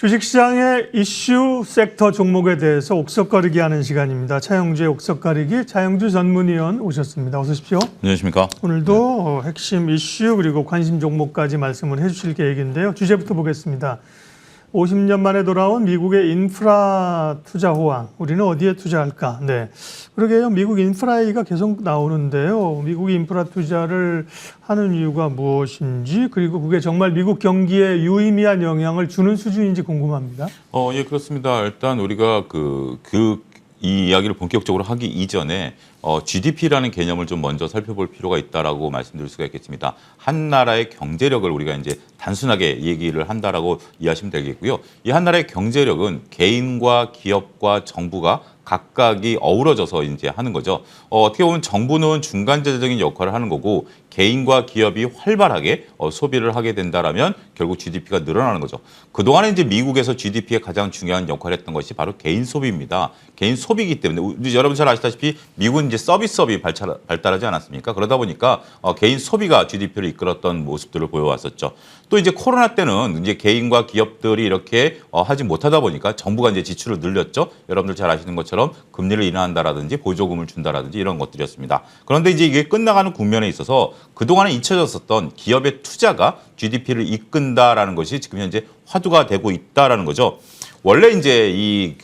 주식시장의 이슈 섹터 종목에 대해서 옥석거리기 하는 시간입니다. 차영주의 옥석거리기, 차영주 전문위원 오셨습니다. 어서 오십시오. 안녕하십니까. 오늘도 핵심 이슈 그리고 관심 종목까지 말씀을 해주실 계획인데요. 주제부터 보겠습니다. 50년 만에 돌아온 미국의 인프라 투자 호황. 우리는 어디에 투자할까? 네, 그러게요. 미국 인프라 얘기가 계속 나오는데요. 미국이 인프라 투자를 하는 이유가 무엇인지, 그리고 그게 정말 미국 경기에 유의미한 영향을 주는 수준인지 궁금합니다. 예, 그렇습니다. 일단 우리가 이 이야기를 본격적으로 하기 이전에 GDP라는 개념을 좀 먼저 살펴볼 필요가 있다라고 말씀드릴 수가 있겠습니다. 한 나라의 경제력을 우리가 이제 단순하게 얘기를 한다라고 이해하시면 되겠고요. 이 한 나라의 경제력은 개인과 기업과 정부가 각각이 어우러져서 이제 하는 거죠. 어떻게 보면 정부는 중간재적인 역할을 하는 거고 개인과 기업이 활발하게 소비를 하게 된다라면 결국 GDP가 늘어나는 거죠. 그동안에 이제 미국에서 GDP에 가장 중요한 역할을 했던 것이 바로 개인 소비입니다. 개인 소비이기 때문에 여러분 잘 아시다시피 미국은 이제 서비스업이 발달하지 않았습니까? 그러다 보니까 개인 소비가 GDP를 이끌었던 모습들을 보여왔었죠. 또 이제 코로나 때는 이제 개인과 기업들이 이렇게 하지 못하다 보니까 정부가 이제 지출을 늘렸죠. 여러분들 잘 아시는 것처럼 금리를 인하한다라든지 보조금을 준다라든지 이런 것들이었습니다. 그런데 이제 이게 끝나가는 국면에 있어서 그동안에 잊혀졌었던 기업의 투자가 GDP를 이끈다라는 것이 지금 현재 화두가 되고 있다라는 거죠. 원래 이제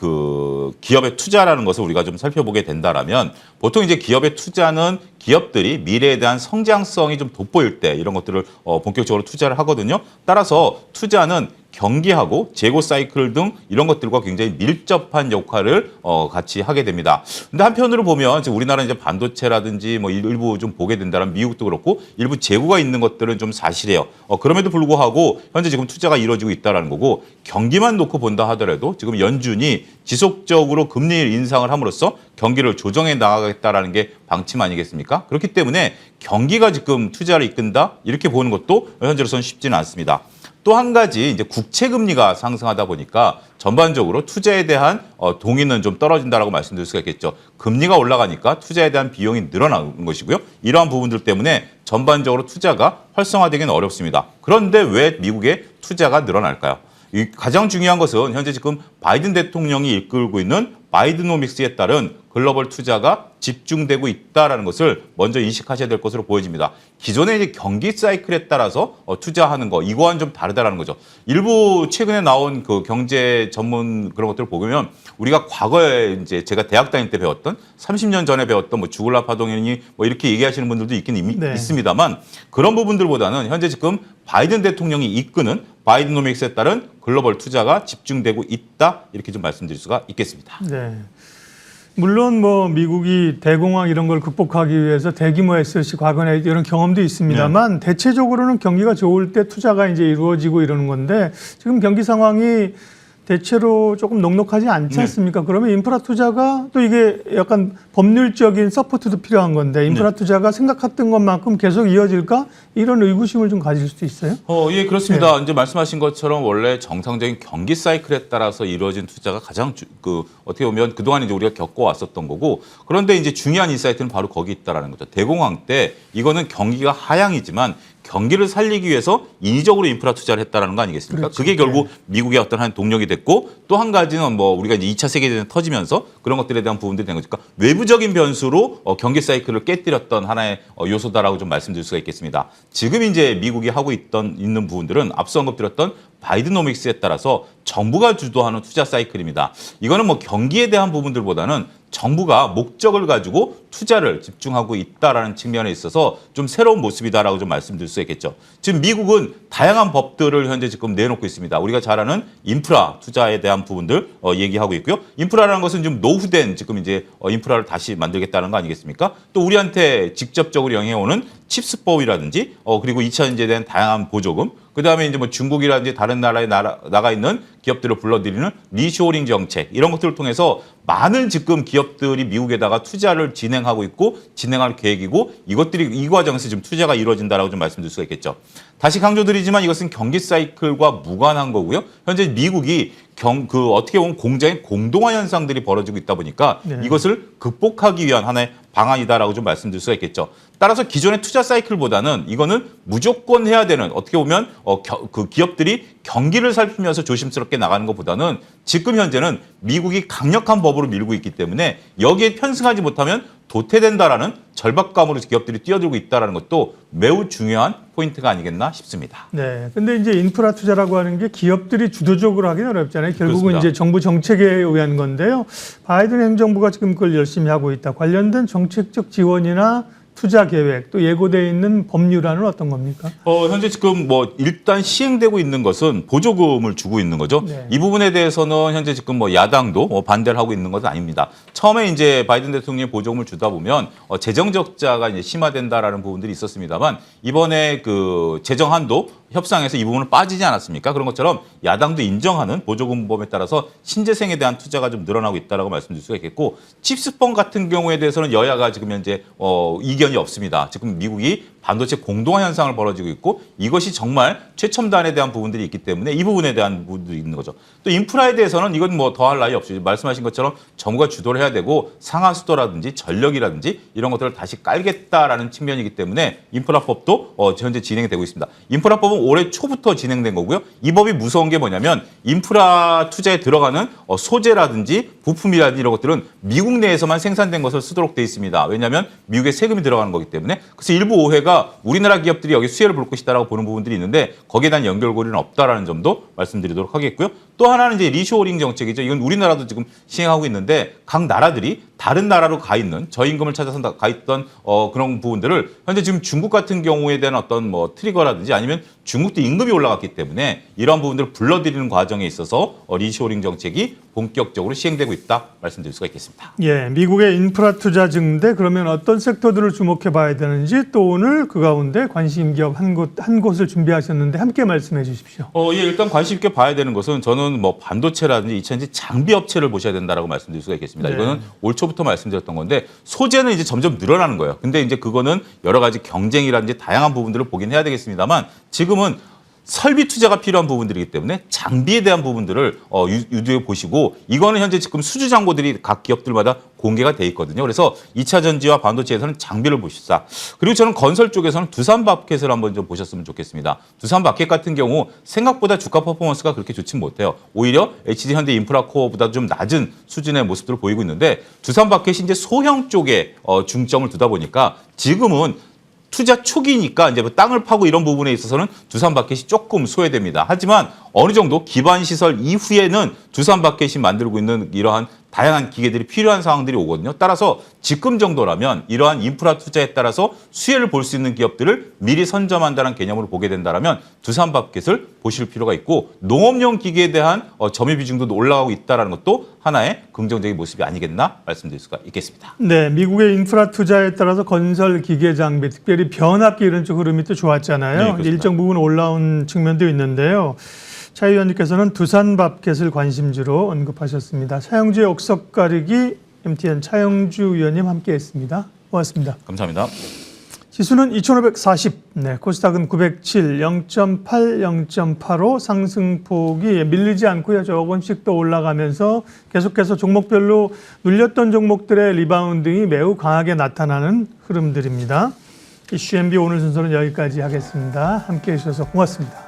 기업의 투자라는 것을 우리가 좀 살펴보게 된다라면 보통 이제 기업의 투자는 기업들이 미래에 대한 성장성이 좀 돋보일 때 이런 것들을 본격적으로 투자를 하거든요. 따라서 투자는 경기하고 재고 사이클 등 이런 것들과 굉장히 밀접한 역할을 같이 하게 됩니다. 근데 한편으로 보면 우리나라 이제 반도체라든지 뭐 일부 좀 보게 된다면 미국도 그렇고 일부 재고가 있는 것들은 좀 사실이에요. 그럼에도 불구하고 현재 지금 투자가 이루어지고 있다라는 거고 경기만 놓고 본다 하더라도 지금 연준이 지속적으로 금리 인상을 함으로써 경기를 조정해 나가겠다라는 게 방침 아니겠습니까? 그렇기 때문에 경기가 지금 투자를 이끈다 이렇게 보는 것도 현재로서는 쉽지는 않습니다. 또 한 가지 이제 국채 금리가 상승하다 보니까 전반적으로 투자에 대한 동의는 좀 떨어진다라고 말씀드릴 수가 있겠죠. 금리가 올라가니까 투자에 대한 비용이 늘어나는 것이고요. 이러한 부분들 때문에 전반적으로 투자가 활성화되기는 어렵습니다. 그런데 왜 미국의 투자가 늘어날까요? 가장 중요한 것은 현재 지금 바이든 대통령이 이끌고 있는 바이드노믹스에 따른 글로벌 투자가 집중되고 있다는 것을 먼저 인식하셔야 될 것으로 보여집니다. 기존의 이제 경기 사이클에 따라서 투자하는 거 이거와는 좀 다르다는 거죠. 일부 최근에 나온 그 경제 전문 그런 것들을 보면 우리가 과거에 이제 제가 대학 다닐 때 배웠던 30년 전에 배웠던 뭐 주글라 파동이니 뭐 이렇게 얘기하시는 분들도 있긴 있습니다만 그런 부분들보다는 현재 지금 바이든 대통령이 이끄는 바이드노믹스에 따른 글로벌 투자가 집중되고 있다 이렇게 좀 말씀드릴 수가 있겠습니다. 네. 물론 뭐 미국이 대공황 이런 걸 극복하기 위해서 대규모 SOC 과거에 이런 경험도 있습니다만 대체적으로는 경기가 좋을 때 투자가 이제 이루어지고 이러는 건데 지금 경기 상황이 대체로 조금 넉넉하지 않지 않습니까? 그러면 인프라 투자가 또 이게 약간 법률적인 서포트도 필요한 건데 인프라 투자가 생각했던 것만큼 계속 이어질까? 이런 의구심을 좀 가질 수도 있어요? 예, 그렇습니다. 이제 말씀하신 것처럼 원래 정상적인 경기 사이클에 따라서 이루어진 투자가 가장 어떻게 보면 그동안 이제 우리가 겪어왔었던 거고 그런데 이제 중요한 인사이트는 바로 거기 있다라는 거죠. 대공황 때 이거는 경기가 하향이지만 경기를 살리기 위해서 인위적으로 인프라 투자를 했다라는 거 아니겠습니까? 그렇죠. 그게 결국 미국의 어떤 한 동력이 됐고 또 한 가지는 뭐 우리가 이제 2차 세계대전 터지면서 그런 것들에 대한 부분들이 된 거니까 외부적인 변수로 경기 사이클을 깨뜨렸던 하나의 요소다라고 좀 말씀드릴 수가 있겠습니다. 지금 이제 미국이 하고 있는 부분들은 앞서 언급드렸던 바이드노믹스에 따라서 정부가 주도하는 투자 사이클입니다. 이거는 뭐 경기에 대한 부분들보다는 정부가 목적을 가지고 투자를 집중하고 있다라는 측면에 있어서 좀 새로운 모습이다라고 좀 말씀드릴 수 있겠죠. 지금 미국은 다양한 법들을 현재 지금 내놓고 있습니다. 우리가 잘 아는 인프라 투자에 대한 부분들 얘기하고 있고요. 인프라라는 것은 좀 노후된 지금 이제 인프라를 다시 만들겠다는 거 아니겠습니까? 또 우리한테 직접적으로 영향오는 칩스법이라든지 그리고 2차 전지에 대한 다양한 보조금 그다음에 이제 뭐 중국이라든지 다른 나라에 나가 있는 기업들을 불러들이는 리쇼링 정책 이런 것들을 통해서 많은 지금 기업들이 미국에다가 투자를 진행하고 있고 진행할 계획이고 이 과정에서 지금 투자가 이루어진다라고 좀 말씀드릴 수가 있겠죠. 다시 강조드리지만 이것은 경기 사이클과 무관한 거고요. 현재 미국이 어떻게 보면 공장의 공동화 현상들이 벌어지고 있다 보니까 이것을 극복하기 위한 하나의 방안이다라고 좀 말씀드릴 수가 있겠죠. 따라서 기존의 투자 사이클보다는 이거는 무조건 해야 되는, 어떻게 보면 그 기업들이 경기를 살피면서 조심스럽게 나가는 것보다는 지금 현재는 미국이 강력한 법으로 밀고 있기 때문에 여기에 편승하지 못하면 도태된다라는 절박감으로 기업들이 뛰어들고 있다는 것도 매우 중요한 포인트가 아니겠나 싶습니다. 네. 근데 이제 인프라 투자라고 하는 게 기업들이 주도적으로 하기는 어렵잖아요. 결국은 그렇습니다. 이제 정부 정책에 의한 건데요. 바이든 행정부가 지금 그걸 열심히 하고 있다. 관련된 정책적 지원이나 투자 계획 또 예고돼 있는 법률안은 어떤 겁니까? 현재 지금 뭐 일단 시행되고 있는 것은 보조금을 주고 있는 거죠. 네. 이 부분에 대해서는 현재 지금 뭐 야당도 반대를 하고 있는 것은 아닙니다. 처음에 이제 바이든 대통령이 보조금을 주다 보면 재정 적자가 이제 심화된다라는 부분들이 있었습니다만 이번에 그 재정 한도 협상에서 이 부분은 빠지지 않았습니까? 그런 것처럼 야당도 인정하는 보조금법에 따라서 신재생에 대한 투자가 좀 늘어나고 있다라고 말씀드릴 수가 있겠고 칩스펀 같은 경우에 대해서는 여야가 지금 현재 이견이 없습니다. 지금 미국이 반도체 공동화 현상을 벌어지고 있고 이것이 정말 최첨단에 대한 부분들이 있기 때문에 이 부분에 대한 부분들이 있는 거죠. 또 인프라에 대해서는 이건 뭐 더할 나위 없이 말씀하신 것처럼 정부가 주도를 해야 되고 상하수도라든지 전력이라든지 이런 것들을 다시 깔겠다라는 측면이기 때문에 인프라법도 현재 진행이 되고 있습니다. 인프라법은 올해 초부터 진행된 거고요. 이 법이 무서운 게 뭐냐면 인프라 투자에 들어가는 소재라든지 부품이라든지 이런 것들은 미국 내에서만 생산된 것을 쓰도록 돼 있습니다. 왜냐하면 미국에 세금이 들어가는 거기 때문에. 그래서 일부 오해가 우리나라 기업들이 여기 수혜를 볼 것이다라고 보는 부분들이 있는데 거기에 대한 연결고리는 없다라는 점도 말씀드리도록 하겠고요. 또 하나는 이제 리쇼어링 정책이죠. 이건 우리나라도 지금 시행하고 있는데 각 나라들이 다른 나라로 가 있는 저임금을 찾아서 가 있던 그런 부분들을 현재 지금 중국 같은 경우에 대한 어떤 뭐 트리거라든지 아니면 중국도 임금이 올라갔기 때문에 이런 부분들을 불러들이는 과정에 있어서 리쇼어링 정책이 본격적으로 시행되고 있다 말씀드릴 수가 있겠습니다. 예, 미국의 인프라 투자 증대 그러면 어떤 섹터들을 주목해 봐야 되는지 또 오늘 그 가운데 관심 기업 한 곳을 준비하셨는데 함께 말씀해 주십시오. 예, 일단 관심 있게 봐야 되는 것은 저는 뭐 반도체라든지 이차전지 장비 업체를 보셔야 된다라고 말씀드릴 수가 있겠습니다. 네. 이거는 올 초부터 말씀드렸던 건데 소재는 이제 점점 늘어나는 거예요. 근데 이제 그거는 여러 가지 경쟁이라든지 다양한 부분들을 보긴 해야 되겠습니다만 지금은 설비 투자가 필요한 부분들이기 때문에 장비에 대한 부분들을 유두해 보시고 이거는 현재 지금 수주 잔고들이 각 기업들마다 공개가 돼 있거든요. 그래서 2차 전지와 반도체에서는 장비를 보십사. 그리고 저는 건설 쪽에서는 두산바켓을 한번 좀 보셨으면 좋겠습니다. 두산바켓 같은 경우 생각보다 주가 퍼포먼스가 그렇게 좋진 못해요. 오히려 HD 현대 인프라코어보다 좀 낮은 수준의 모습들을 보이고 있는데 두산바켓이 이제 소형 쪽에 중점을 두다 보니까 지금은 투자 초기니까 이제 땅을 파고 이런 부분에 있어서는 두산바켓이 조금 소외됩니다. 하지만 어느 정도 기반 시설 이후에는 두산바켓이 만들고 있는 이러한 다양한 기계들이 필요한 상황들이 오거든요. 따라서 지금 정도라면 이러한 인프라 투자에 따라서 수혜를 볼 수 있는 기업들을 미리 선점한다는 개념으로 보게 된다면 두산바켓을 보실 필요가 있고 농업용 기계에 대한 점유 비중도 올라가고 있다는 것도 하나의 긍정적인 모습이 아니겠나 말씀드릴 수가 있겠습니다. 네, 미국의 인프라 투자에 따라서 건설 기계 장비, 특별히 변압기 이런 쪽 흐름이 또 좋았잖아요. 네, 일정 부분 올라온 측면도 있는데요. 차 의원님께서는 두산바켓을 관심주로 언급하셨습니다. 차영주의 옥석 가리기 MTN 차영주 의원님 함께했습니다. 고맙습니다. 감사합니다. 지수는 2,540, 네, 코스닥은 907, 0.8, 0.85 상승폭이 밀리지 않고요. 조금씩 더 올라가면서 계속해서 종목별로 눌렸던 종목들의 리바운딩이 매우 강하게 나타나는 흐름들입니다. 이슈 MB 오늘 순서는 여기까지 하겠습니다. 함께해 주셔서 고맙습니다.